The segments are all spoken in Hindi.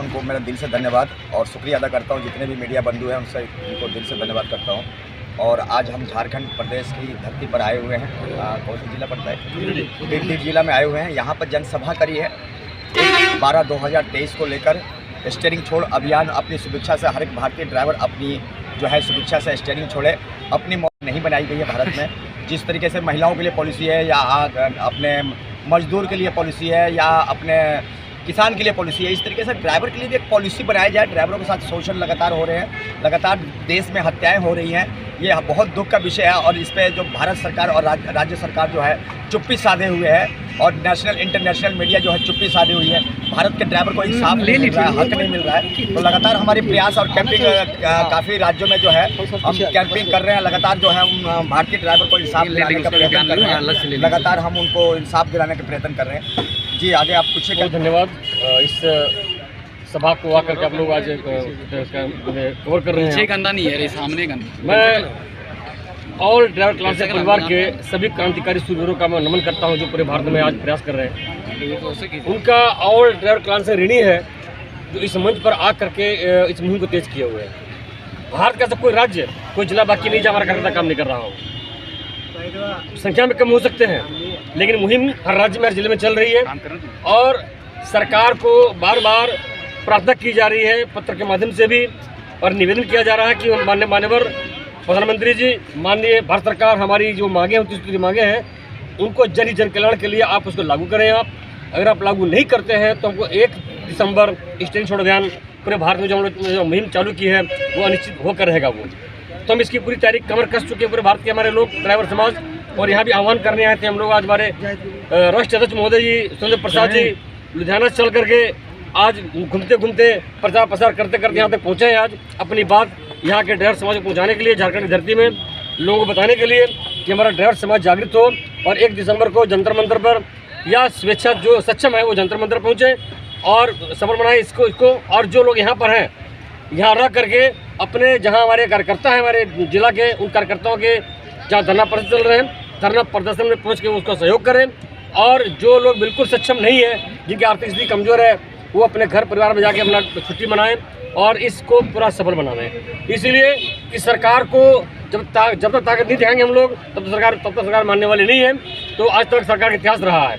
उनको मेरा दिल से धन्यवाद और शुक्रिया अदा करता हूँ। जितने भी मीडिया बंधु हैं उनसे उनको दिल से धन्यवाद करता हूँ। और आज हम झारखंड प्रदेश की धरती पर आए हुए हैं। कौन सा जिला पड़ता है? गिरिडीह जिला में आए हुए हैं। यहाँ पर जनसभा करी है 1/12/2023 को लेकर। स्टीयरिंग छोड़ अभियान अपनी सुरक्षा से हर एक भारतीय ड्राइवर अपनी जो है सुरक्षा से स्टीयरिंग छोड़े। अपनी मौत नहीं बनाई गई है भारत में। जिस तरीके से महिलाओं के लिए पॉलिसी है या अपने मजदूर के लिए पॉलिसी है या अपने किसान के लिए पॉलिसी है, इस तरीके से ड्राइवर के लिए भी एक पॉलिसी बनाई जाए। ड्राइवरों के साथ शोषण लगातार हो रहे हैं, लगातार देश में हत्याएं हो रही हैं। ये बहुत दुख का विषय है और इस पर जो भारत सरकार और राज्य सरकार जो है चुप्पी साधे हुए है और नेशनल इंटरनेशनल मीडिया जो है चुप्पी साधे हुई है। भारत के ड्राइवर को इंसाफ नहीं मिल रहा है, हक नहीं मिल रहा है। तो लगातार हमारे प्रयास और कैंपिंग काफ़ी राज्यों में जो है हम कैंपिंग कर रहे हैं। लगातार जो है हम भारतीय ड्राइवर को इंसाफ दिलाने का प्रयत्न कर रहे हैं। लगातार हम उनको इंसाफ दिलाने का प्रयत्न कर रहे हैं। जी आगे आप पूछिए। बहुत धन्यवाद। इस सभा को आकर के आप लोग आज कवर कर रहे हैं। गंदा नहीं है, सामने गंदा। मैं ऑल ड्राइवर क्लास परिवार के सभी क्रांतिकारी सूरवीरों का मैं नमन करता हूं जो पूरे भारत में आज प्रयास कर रहे हैं। उनका ऑल ड्राइवर क्लास से ऋणी है जो इस मंच पर आ करके इस मुहिम को तेज किए हुए हैं। भारत का सब कोई राज्य कोई जिला बाकी नहीं जो हमारा करता काम नहीं कर रहा हो। संख्या में कम हो सकते हैं लेकिन मुहिम हर राज्य में हर जिले में चल रही है और सरकार को बार बार प्रार्थना की जा रही है पत्र के माध्यम से भी और निवेदन किया जा रहा है कि माननीय प्रधानमंत्री जी, माननीय भारत सरकार हमारी जो मांगे हैं 29 मांगे हैं उनको जन कल्याण के लिए आप उसको लागू करें। आप अगर आप लागू नहीं करते हैं तो हमको 1 दिसंबर स्टीयरिंग छोड़ अभियान पूरे भारत में जो मुहिम चालू की है वो अनिश्चित होकर रहेगा। वो तो हम इसकी पूरी तैयारी कमर कस चुके हैं पूरे भारत के हमारे लोग ड्राइवर समाज। और यहाँ भी आह्वान करने आए थे हम लोग। आज हमारे राष्ट्रीय अध्यक्ष महोदय जी सुरेंद्र प्रसाद जी लुधियाना से चल करके आज घूमते घूमते प्रचार प्रसार करते करते यहाँ तक पहुँचे हैं। आज अपनी बात यहाँ के ड्राइवर समाज को पहुँचाने के लिए, झारखंड की धरती में लोगों को बताने के लिए कि हमारा ड्राइवर समाज जागृत हो और 1 दिसंबर को जंतर मंतर पर या स्वेच्छा जो सक्षम है वो जंतर मंतर पहुँचे और सफल बनाए इसको। और जो लोग यहाँ पर हैं यहाँ रह करके अपने जहाँ हमारे कार्यकर्ता हैं हमारे जिला के उन कार्यकर्ताओं के जहाँ धरना प्रदर्शन चल रहे हैं धरना प्रदर्शन में पहुँच के उसका सहयोग करें। और जो लोग बिल्कुल सक्षम नहीं है, जिनकी आर्थिक स्थिति कमज़ोर है, वो अपने घर परिवार में जाके अपना छुट्टी मनाएं और इसको पूरा सफल बनावें। इसलिए कि सरकार को जब तक ताकत नहीं दिखाएंगे हम लोग तब तक सरकार मानने वाली नहीं है। तो आज तक सरकार का इतिहास रहा है।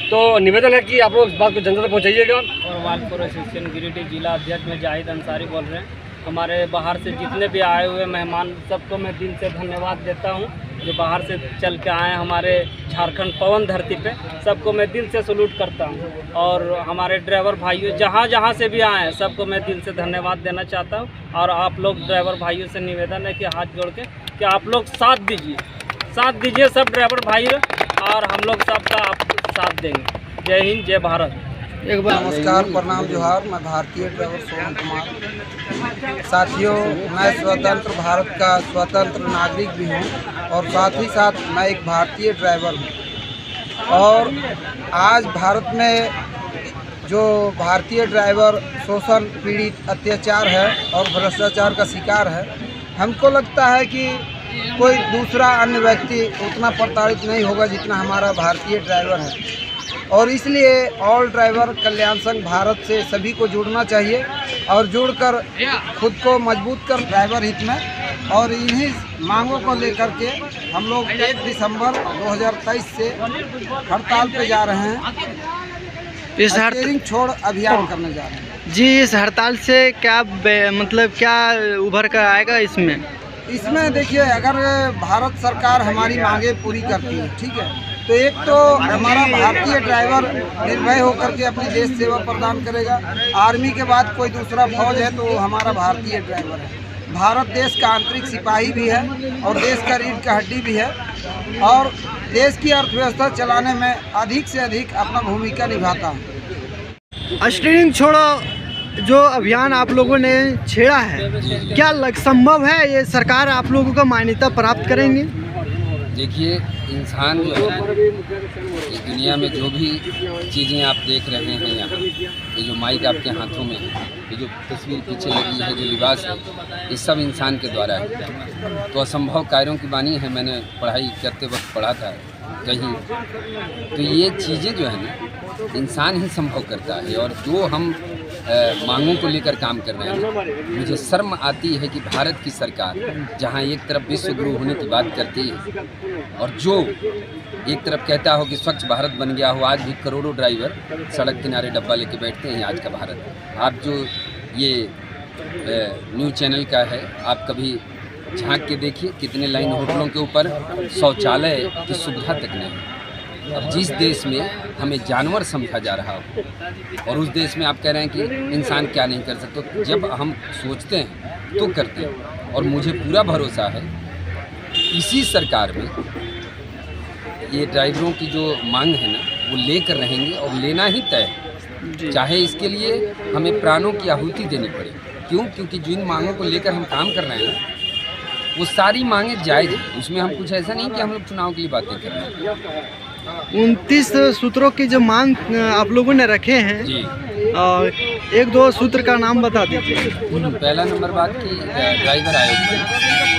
तो निवेदन है कि आप लोग इस बात को जनता तक पहुँचाइएगा। और वालपुर एसोसिएशन गिरिडीह जिला अध्यक्ष में जाहिद अंसारी बोल रहे हैं। हमारे बाहर से जितने भी आए हुए मेहमान सबको मैं दिल से धन्यवाद देता हूं जो बाहर से चल के आए हमारे झारखंड पवन धरती पे। सबको मैं दिल से सलूट करता हूं। और हमारे ड्राइवर भाइयों जहां से भी आए हैं सबको मैं दिल से धन्यवाद देना चाहता हूं। और आप लोग ड्राइवर भाइयों से निवेदन है कि हाथ जोड़ के कि आप लोग साथ दीजिए सब ड्राइवर भाइयों और हम लोग सबका आप साथ देंगे। जय हिंद, जय भारत। नमस्कार, प्रणाम, जोहार। मैं भारतीय ड्राइवर सोहन कुमार। साथियों, मैं स्वतंत्र भारत का स्वतंत्र नागरिक भी हूं और साथ ही साथ मैं एक भारतीय ड्राइवर हूं। और आज भारत में जो भारतीय ड्राइवर शोषण पीड़ित अत्याचार है और भ्रष्टाचार का शिकार है, हमको लगता है कि कोई दूसरा अन्य व्यक्ति उतना प्रताड़ित नहीं होगा जितना हमारा भारतीय ड्राइवर है। और इसलिए ऑल ड्राइवर कल्याण संघ भारत से सभी को जुड़ना चाहिए और जुड़कर खुद को मजबूत कर ड्राइवर हित में। और इन्हीं मांगों को लेकर के हम लोग 1 दिसंबर 2023 से हड़ताल पे जा रहे हैं। स्टीयरिंग छोड़ अभियान करने जा रहे हैं। जी, इस हड़ताल से क्या मतलब क्या उभर कर आएगा इसमें देखिए, अगर भारत सरकार हमारी मांगे पूरी करती है, ठीक है, तो एक तो हमारा भारतीय ड्राइवर निर्भय होकर के अपनी देश सेवा प्रदान करेगा। आर्मी के बाद कोई दूसरा फौज है तो हमारा भारतीय ड्राइवर है। भारत देश का आंतरिक सिपाही भी है और देश का रीढ़ का हड्डी भी है और देश की अर्थव्यवस्था चलाने में अधिक से अधिक अपना भूमिका निभाता है। स्टीयरिंग छोड़ो जो अभियान आप लोगों ने छेड़ा है, क्या संभव है ये सरकार आप लोगों का मान्यता प्राप्त करेंगे? देखिए, इंसान जो है इस दुनिया में जो भी चीज़ें आप देख रहे हैं यहाँ, ये जो माइक आपके हाथों में है, ये जो तस्वीर पीछे लगी है, जो लिबास है, ये सब इंसान के द्वारा है। तो असंभव कार्यों की बानी है। मैंने पढ़ाई करते वक्त पढ़ा था कहीं, तो ये चीज़ें जो है ना इंसान ही संभव करता है। और जो हम मांगों को लेकर काम कर रहे हैं। मुझे शर्म आती है कि भारत की सरकार जहां एक तरफ विश्व गुरु होने की बात करती है और जो एक तरफ कहता हो कि स्वच्छ भारत बन गया हो, आज भी करोड़ों ड्राइवर सड़क किनारे डब्बा लेके बैठते हैं। आज का भारत, आप जो ये न्यूज़ चैनल का है, आप कभी झांक के देखिए कितने लाइन होटलों के ऊपर शौचालय की सुविधा तक नहीं। अब जिस देश में हमें जानवर समझा जा रहा हो और उस देश में आप कह रहे हैं कि इंसान क्या नहीं कर सकते, तो जब हम सोचते हैं तो करते हैं। और मुझे पूरा भरोसा है इसी सरकार में ये ड्राइवरों की जो मांग है ना, वो लेकर रहेंगे और लेना ही तय है, चाहे इसके लिए हमें प्राणों की आहुति देनी पड़े। क्यों? क्योंकि जिन मांगों को लेकर हम काम कर रहे हैं वो सारी मांगे जायज़ हैं। उसमें हम कुछ ऐसा नहीं कि हम लोग चुनाव के लिए बातें कर रहे हैं। 29 सूत्रों की जो मांग आप लोगों ने रखे हैं जी, और एक दो सूत्र का नाम बता दीजिए। पहला नंबर बात की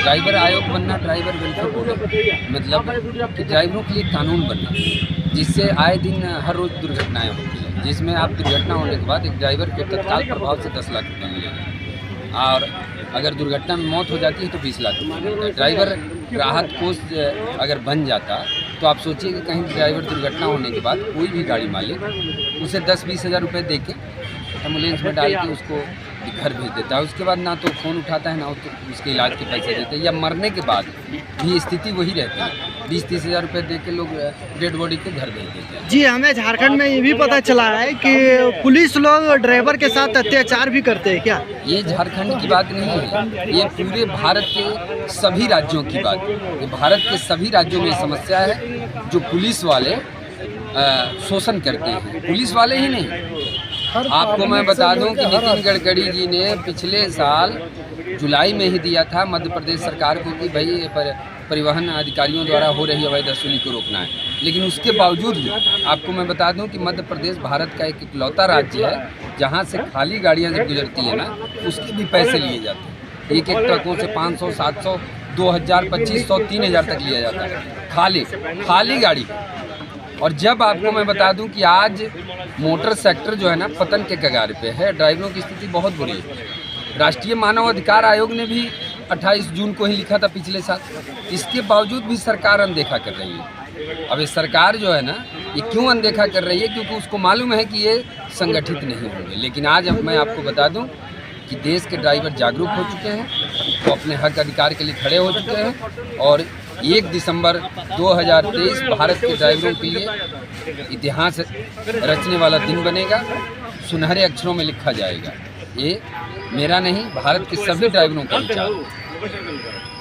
ड्राइवर आयोग बनना, ड्राइवर वेलफेयर बोर्ड, मतलब कि ड्राइवरों के लिए कानून बनना, जिससे आए दिन हर रोज़ दुर्घटनाएं होती हैं, जिसमें आप दुर्घटना होने के बाद एक ड्राइवर को तत्काल प्रभाव से 10 लाख रुपये मिलेगा और अगर दुर्घटना में मौत हो जाती है तो 20 लाख रुपये मिलता है। ड्राइवर राहत कोष अगर बन जाता तो आप सोचिए कि कहीं ड्राइवर दुर्घटना होने के बाद कोई भी गाड़ी मालिक उसे 10-20 हज़ार रुपये दे के एम्बुलेंस में डाल के उसको घर भेज देता है। उसके बाद ना तो फ़ोन उठाता है, ना तो उसके इलाज के पैसे देते हैं, या मरने के बाद भी स्थिति वही रहती है, 20-30 हज़ार रुपये दे के लोग डेड बॉडी को घर भेज देते हैं। जी, हमें झारखंड में ये भी पता चला है कि पुलिस लोग ड्राइवर के साथ अत्याचार भी करते हैं क्या? ये झारखंड की बात नहीं है, ये पूरे भारत के सभी राज्यों की बात है। ये भारत के सभी राज्यों में समस्या है जो पुलिस वाले शोषण करते हैं। पुलिस वाले ही नहीं, आपको मैं बता दूं कि नितिन गडकरी जी ने पिछले साल जुलाई में ही दिया था मध्य प्रदेश सरकार को कि भाई परिवहन अधिकारियों द्वारा हो रही अवैध वसूली को रोकना है। लेकिन उसके बावजूद भी आपको मैं बता दूं कि मध्य प्रदेश भारत का एक इकलौता राज्य है जहां से खाली गाड़ियां जब गुजरती है ना, उसके भी पैसे लिए जाते हैं। एक ट्रकों से 500, 700, 2000, 2500, 3000 तक लिया जाता है खाली गाड़ी। और जब आपको मैं बता दूं कि आज मोटर सेक्टर जो है ना पतन के कगार पे है, ड्राइवरों की स्थिति बहुत बुरी है। राष्ट्रीय मानव अधिकार आयोग ने भी 28 जून को ही लिखा था पिछले साल, इसके बावजूद भी सरकार अनदेखा कर रही है। अब ये सरकार जो है ना, ये क्यों अनदेखा कर रही है? क्योंकि उसको मालूम है कि ये संगठित नहीं होंगे। लेकिन आज मैं आपको बता दूं कि देश के ड्राइवर जागरूक हो चुके हैं, वो अपने हक अधिकार के लिए खड़े हो चुके हैं और 1 दिसंबर 2023 भारत के ड्राइवरों के लिए इतिहास रचने वाला दिन बनेगा, सुनहरे अक्षरों में लिखा जाएगा। ये मेरा नहीं, भारत के सभी ड्राइवरों का विचार है।